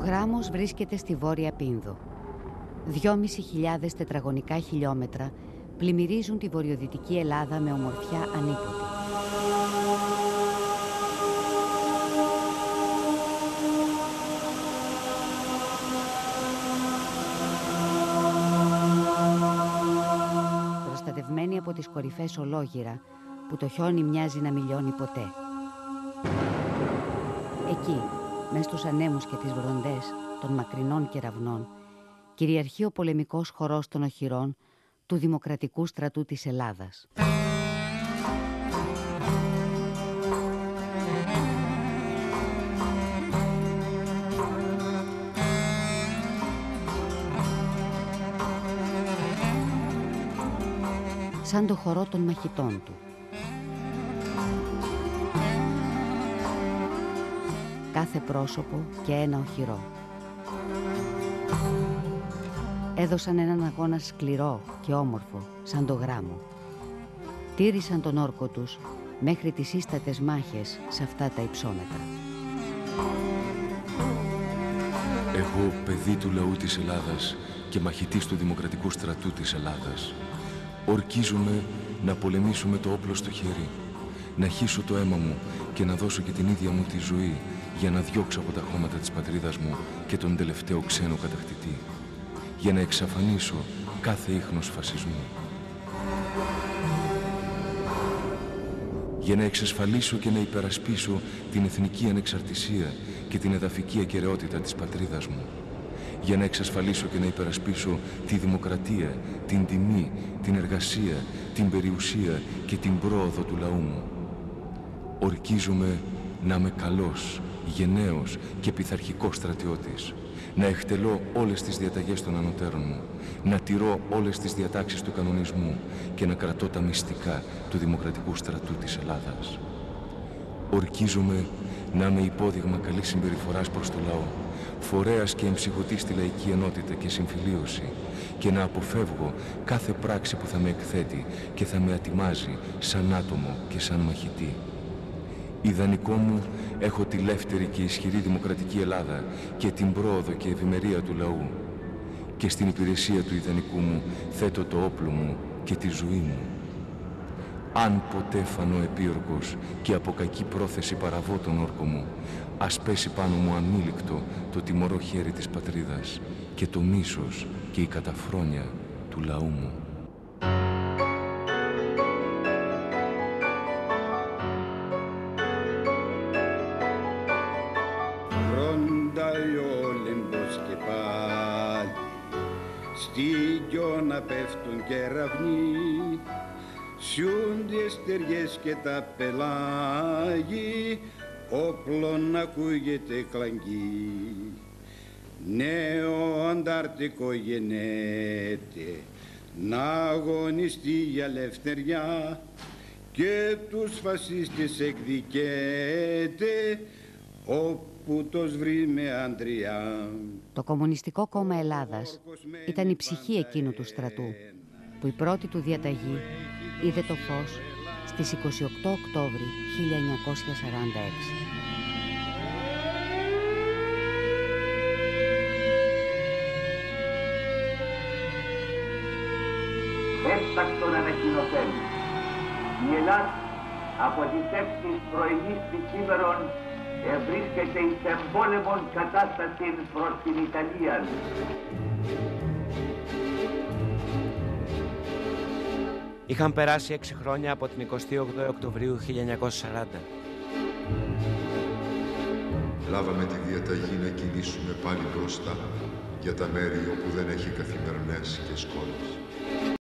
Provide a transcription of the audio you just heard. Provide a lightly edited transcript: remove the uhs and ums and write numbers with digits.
Γράμμος βρίσκεται στη Βόρεια Πίνδο. 2.500 τετραγωνικά χιλιόμετρα πλημμυρίζουν τη βορειοδυτική Ελλάδα με ομορφιά ανίποτη. Προστατευμένη από τις κορυφές ολόγυρα που το χιόνι μοιάζει να μην λιώνει ποτέ. Εκεί, μες στους ανέμους και τις βροντές των μακρινών κεραυνών, κυριαρχεί ο πολεμικός χορός των οχυρών του Δημοκρατικού Στρατού της Ελλάδας. Σαν το χορό των μαχητών του. Κάθε πρόσωπο και ένα οχυρό. Έδωσαν έναν αγώνα σκληρό και όμορφο, σαν το γράμμο. Τήρησαν τον όρκο τους μέχρι τις ίστατες μάχες σε αυτά τα υψόμετρα. Εγώ, παιδί του λαού της Ελλάδας και μαχητής του Δημοκρατικού Στρατού της Ελλάδας, ορκίζομαι να πολεμήσω με το όπλο στο χέρι, να χύσω το αίμα μου και να δώσω και την ίδια μου τη ζωή για να διώξω από τα χώματα της πατρίδας μου και τον τελευταίο ξένο κατακτητή, για να εξαφανίσω κάθε ίχνος φασισμού, για να εξασφαλίσω και να υπερασπίσω την εθνική ανεξαρτησία και την εδαφική ακεραιότητα της πατρίδας μου, για να εξασφαλίσω και να υπερασπίσω τη δημοκρατία, την τιμή, την εργασία, την περιουσία και την πρόοδο του λαού μου. Ορκίζομαι να είμαι καλός, γενναίος και πειθαρχικός στρατιώτης, να εκτελώ όλες τις διαταγές των ανωτέρων μου, να τηρώ όλες τις διατάξεις του κανονισμού και να κρατώ τα μυστικά του Δημοκρατικού Στρατού της Ελλάδας. Ορκίζομαι να είμαι υπόδειγμα καλής συμπεριφοράς προς το λαό, φορέας και εμψυχωτής στη λαϊκή ενότητα και συμφιλίωση και να αποφεύγω κάθε πράξη που θα με εκθέτει και θα με ατιμάζει σαν άτομο και σαν μαχητή. Ιδανικό μου έχω τη λεύτερη και ισχυρή δημοκρατική Ελλάδα και την πρόοδο και ευημερία του λαού. Και στην υπηρεσία του ιδανικού μου θέτω το όπλο μου και τη ζωή μου. Αν ποτέ φανώ επίορκος και από κακή πρόθεση παραβώ τον όρκο μου, ας πέσει πάνω μου αμήλικτο το τιμωρό χέρι της πατρίδας και το μίσος και η καταφρόνια του λαού μου. Ρόνταει ο Όλυμπος και πάλι, στη γιο να πέφτουν κεραυνοί, σιούνται οι στεριές και τα πελάγι, όπλων ακούγεται κλαγγί. Νέο Αντάρτικο γεννέται, να αγωνιστεί για ελευθεριά και τους φασίστες εκδικέται, όπου το βρει με αντριά. Το Κομμουνιστικό Κόμμα Ελλάδας ήταν η ψυχή εκείνου του στρατού, που η πρώτη του διαταγή είδε το φως στις 28 Οκτώβρη 1946. Έστακτον ανακοινωθέν. Η Ελλάδα από τις 6 πρωινής της σήμερον βρίσκεται εις εμπόλεμον κατάσταση προς την Ιταλία. Είχαν περάσει 6 χρόνια από την 28 Οκτωβρίου 1940. Λάβαμε τη διαταγή να κινήσουμε πάλι μπροστά για τα μέρη όπου δεν έχει καθημερινές και σκόλες.